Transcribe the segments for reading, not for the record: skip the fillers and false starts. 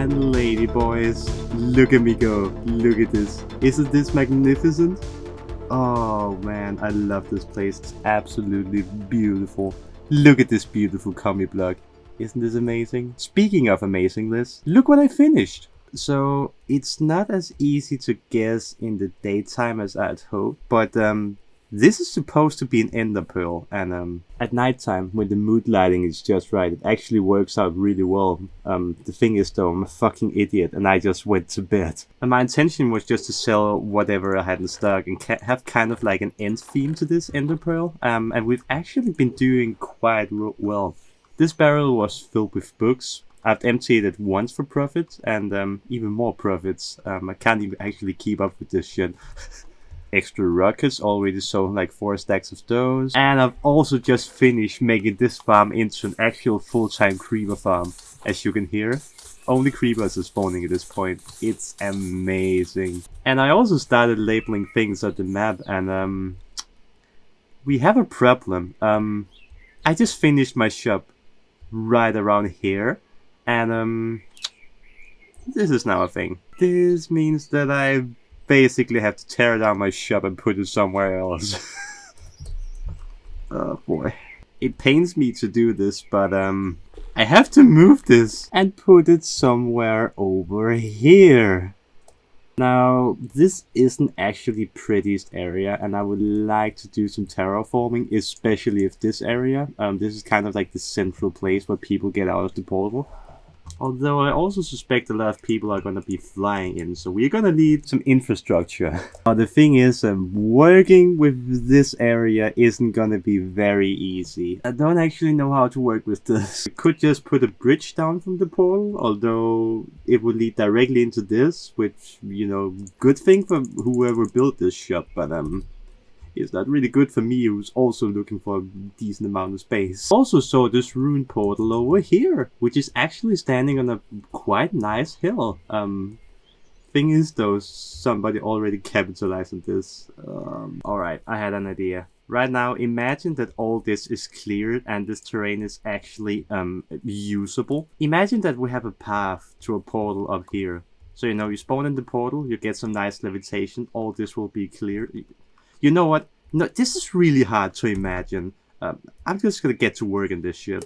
and lady boys, look at me go. Look at this. Isn't this magnificent? Oh man, I love this place. It's absolutely beautiful. Look at this beautiful commie block. Isn't this amazing? Speaking of amazingness, look what I finished. So it's not as easy to guess in the daytime as I'd hoped, but this is supposed to be an ender pearl, and at nighttime when the mood lighting is just right, it actually works out really well. The thing is though, I'm a fucking idiot and I just went to bed. And my intention was just to sell whatever I had in stock and have kind of like an end theme to this ender pearl. And we've actually been doing quite well. This barrel was filled with books. I've emptied it once for profit and even more profits. I can't even actually keep up with this shit. Extra rockets, already sold like 4 stacks of those. And I've also just finished making this farm into an actual full-time creeper farm. As you can hear, only creepers are spawning at this point. It's amazing. And I also started labeling things on the map, and we have a problem. I just finished my shop right around here, and this is now a thing. This means that I basically have to tear down my shop and put it somewhere else. Oh boy. It pains me to do this, but I have to move this and put it somewhere over here. Now, this isn't actually prettiest area, and I would like to do some terraforming, especially if this area. This is kind of like the central place where people get out of the portal. Although I also suspect a lot of people are going to be flying in, so we're going to need some infrastructure. The thing is, working with this area isn't going to be very easy. I don't actually know how to work with this. I could just put a bridge down from the portal, although it would lead directly into this, which, you know, good thing for whoever built this shop, but it's not really good for me, who's also looking for a decent amount of space. Also saw this ruined portal over here, which is actually standing on a quite nice hill. Thing is though, somebody already capitalized on this. Alright, I had an idea. Right now, imagine that all this is cleared and this terrain is actually usable. Imagine that we have a path to a portal up here. So you know, you spawn in the portal, you get some nice levitation, all this will be cleared. You know what? No, this is really hard to imagine. I'm just gonna get to work on this shit.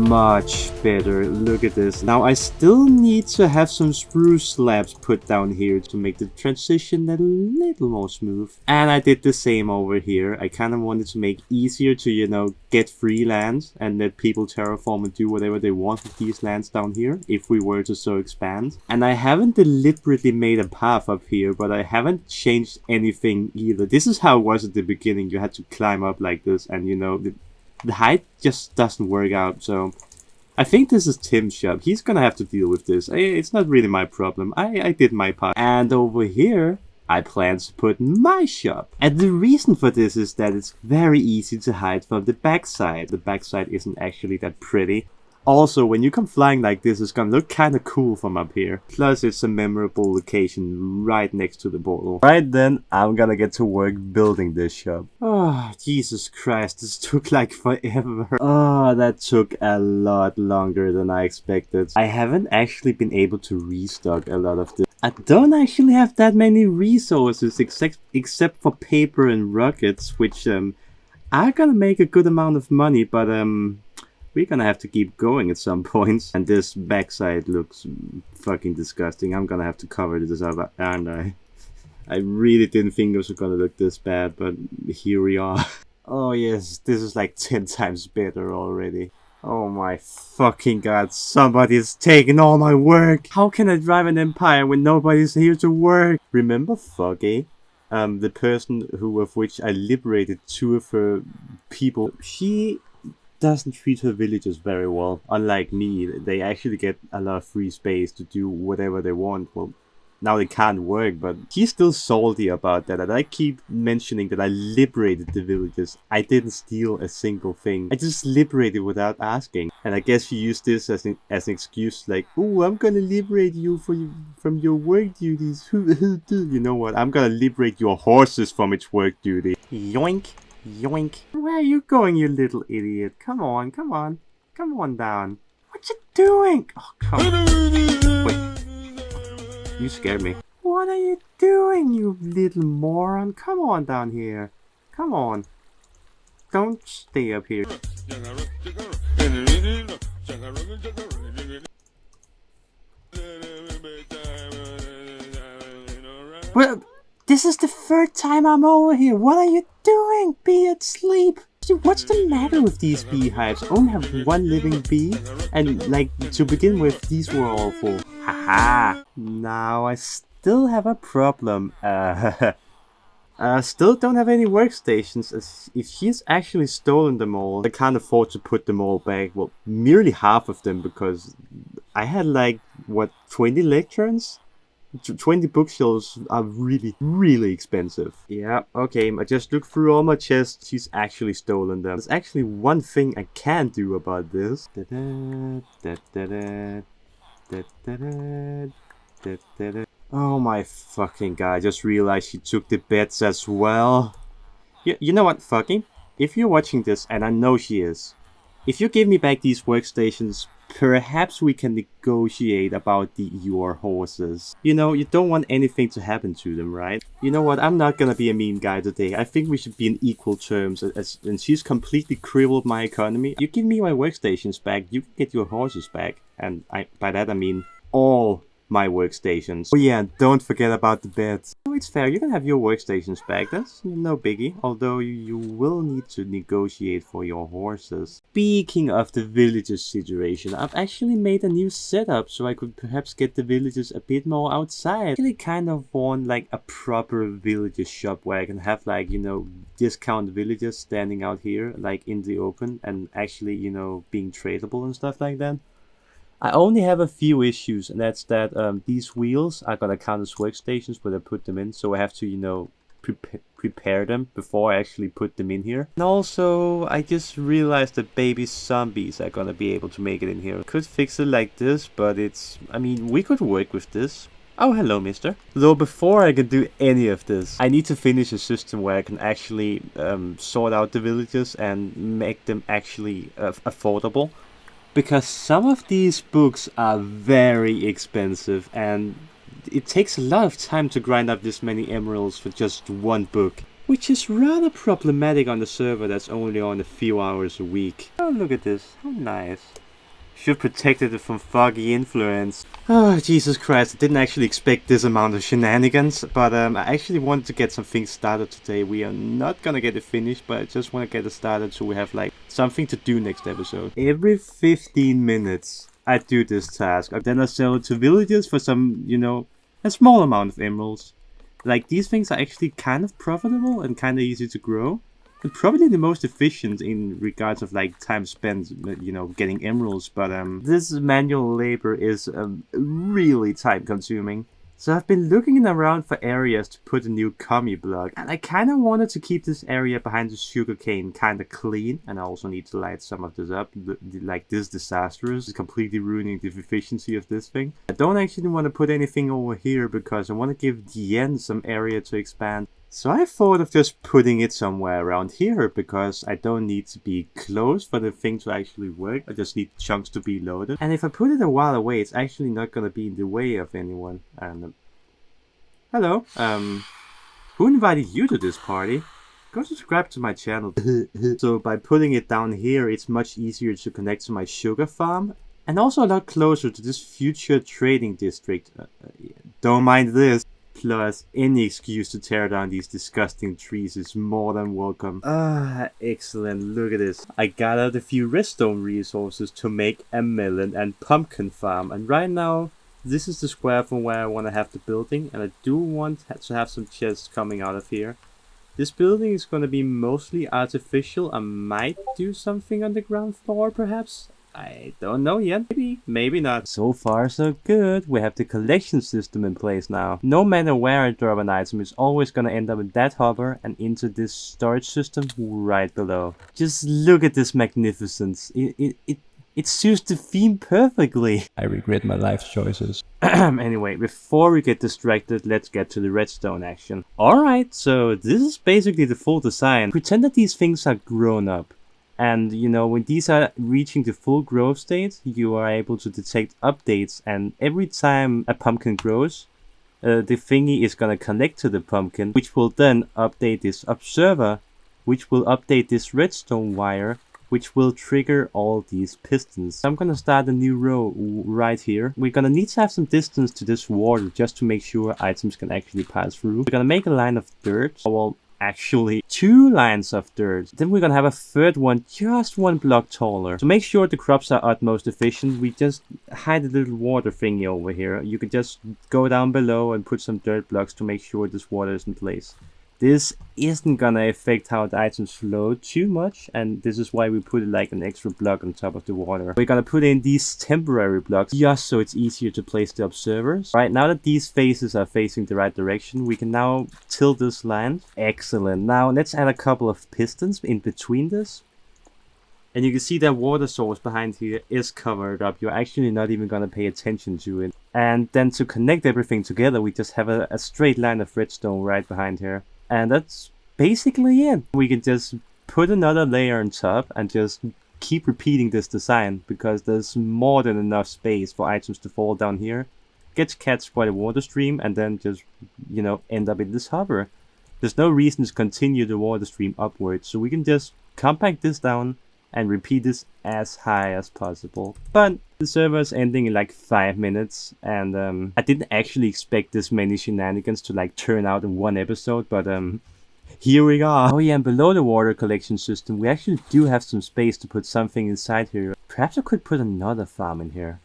Much better. Look at this. Now I still need to have some spruce slabs put down here to make the transition a little more smooth. And I did the same over here. I kind of wanted to make easier to, you know, get free land and let people terraform and do whatever they want with these lands down here, if we were to so expand. And I haven't deliberately made a path up here, but I haven't changed anything either. This is how it was at the beginning. You had to climb up like this, and you know, the height just doesn't work out, so I think this is Tim's shop. He's gonna have to deal with this. It's not really my problem. I did my part. And over here, I plan to put my shop. And the reason for this is that it's very easy to hide from the backside. The backside isn't actually that pretty. Also, when you come flying like this, it's gonna look kinda cool from up here. Plus, it's a memorable location right next to the portal. Right then, I'm gonna get to work building this shop. Oh, Jesus Christ, this took like forever. Oh, that took a lot longer than I expected. I haven't actually been able to restock a lot of this. I don't actually have that many resources except for paper and rockets, which are gonna make a good amount of money, but we're gonna have to keep going at some point. And this backside looks fucking disgusting. I'm gonna have to cover this up, aren't I? I really didn't think it was gonna look this bad, but here we are. Oh yes, this is like 10 times better already. Oh my fucking god, somebody's taking all my work! How can I drive an empire when nobody's here to work? Remember Foggy? The person of which I liberated 2 of her people. She doesn't treat her villagers very well. Unlike me, they actually get a lot of free space to do whatever they want. Well, now they can't work, but he's still salty about that. And I keep mentioning that I liberated the villagers. I didn't steal a single thing. I just liberated without asking. And I guess he used this as an excuse, like, oh, I'm gonna liberate you from your work duties. You know what? I'm gonna liberate your horses from its work duty. Yoink, yoink. Where are you going, you little idiot? Come on, come on. Come on down. What you doing? Oh, come on. Wait. You scared me. What are you doing, you little moron? Come on down here. Come on. Don't stay up here. Well, this is the third time I'm over here. What are you doing? Be asleep. What's the matter with these beehives? I only have one living bee, and like to begin with, these were all full. Haha. Now I still have a problem. Still don't have any workstations. As if she's actually stolen them all, I can't afford to put them all back. Well, merely half of them, because I had like what, 20 lecterns? 20 bookshelves are really, really expensive. Yeah, okay, I just looked through all my chests. She's actually stolen them. There's actually one thing I can do about this. Oh my fucking god, I just realized she took the beds as well. You know what, fucking? If you're watching this, and I know she is, if you give me back these workstations, perhaps we can negotiate about your horses. You know, you don't want anything to happen to them, right? You know what, I'm not gonna be a mean guy today. I think we should be in equal terms, and she's completely crippled my economy. You give me my workstations back, you can get your horses back. And by that I mean all my workstations. Oh yeah, don't forget about the beds. Oh, it's fair, you can have your workstations back, that's no biggie. Although you will need to negotiate for your horses. Speaking of the villagers situation, I've actually made a new setup so I could perhaps get the villagers a bit more outside. I actually kind of want like a proper villager shop where I can have like, you know, discount villagers standing out here like in the open and actually, you know, being tradable and stuff like that. I only have a few issues, and that's that these wheels are gonna count as workstations when I put them in, so I have to, you know, prepare them before I actually put them in here. And also, I just realized that baby zombies are gonna be able to make it in here. Could fix it like this, but I mean, we could work with this. Oh, hello, mister. Though before I can do any of this, I need to finish a system where I can actually sort out the villages and make them actually affordable. Because some of these books are very expensive, and it takes a lot of time to grind up this many emeralds for just one book. Which is rather problematic on the server that's only on a few hours a week. Oh, look at this. How nice. Should protect it from foggy influence. Oh, Jesus Christ, I didn't actually expect this amount of shenanigans, but I actually wanted to get some things started today. We are not gonna get it finished, but I just want to get it started so we have like something to do next episode. Every 15 minutes, I do this task. Then I sell it to villagers for some, you know, a small amount of emeralds. Like, these things are actually kind of profitable and kind of easy to grow. And probably the most efficient in regards of like time spent, you know, getting emeralds, but this manual labor is really time consuming. So I've been looking around for areas to put a new commie block, and I kind of wanted to keep this area behind the sugarcane kind of clean, and I also need to light some of this up. Like, this disastrous is completely ruining the efficiency of this thing. I don't actually want to put anything over here because I want to give the end some area to expand. So I thought of just putting it somewhere around here, because I don't need to be close for the thing to actually work. I just need chunks to be loaded. And if I put it a while away, it's actually not going to be in the way of anyone. And hello, who invited you to this party? Go subscribe to my channel. So by putting it down here, it's much easier to connect to my sugar farm. And also a lot closer to this future trading district. Don't mind this. Plus, any excuse to tear down these disgusting trees is more than welcome. Excellent. Look at this. I gathered a few redstone resources to make a melon and pumpkin farm. And right now, this is the square from where I want to have the building. And I do want to have some chests coming out of here. This building is going to be mostly artificial. I might do something on the ground floor, perhaps. I don't know yet. Maybe not. So far, so good. We have the collection system in place now. No matter where I drop an item, it's always gonna end up in that hopper and into this storage system right below. Just look at this magnificence. It suits the theme perfectly. I regret my life choices. Anyway, before we get distracted, let's get to the redstone action. Alright, so this is basically the full design. Pretend that these things are grown up. And you know, when these are reaching the full growth state, you are able to detect updates, and every time a pumpkin grows, the thingy is gonna connect to the pumpkin, which will then update this observer, which will update this redstone wire, which will trigger all these pistons. I'm gonna start a new row right here. We're gonna need to have some distance to this water just to make sure items can actually pass through. We're gonna make a line of dirt. Well, actually 2 lines of dirt. Then we're gonna have a third one just 1 block taller. To make sure the crops are utmost efficient, we just hide a little water thingy over here. You could just go down below and put some dirt blocks to make sure this water is in place. This isn't gonna affect how the items flow too much, and this is why we put like an extra block on top of the water. We're gonna put in these temporary blocks just so it's easier to place the observers. Right, now that these faces are facing the right direction, we can now tilt this land. Excellent. Now let's add a couple of pistons in between this. And you can see that water source behind here is covered up. You're actually not even gonna pay attention to it. And then to connect everything together, we just have a straight line of redstone right behind here. And that's basically it. We can just put another layer on top and just keep repeating this design, because there's more than enough space for items to fall down here, get catched by the water stream, and then just, you know, end up in this hopper. There's no reason to continue the water stream upwards, so we can just compact this down and repeat this as high as possible. But the server is ending in like 5 minutes, and I didn't actually expect this many shenanigans to like turn out in one episode, but here we are. Oh yeah, and below the water collection system, we actually do have some space to put something inside here. Perhaps I could put another farm in here.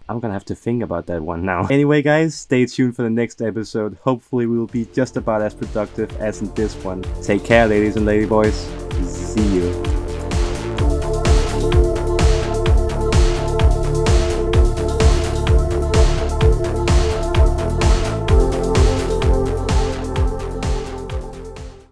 I'm gonna have to think about that one now. Anyway guys, stay tuned for the next episode. Hopefully we will be just about as productive as in this one. Take care, ladies and ladyboys. See you.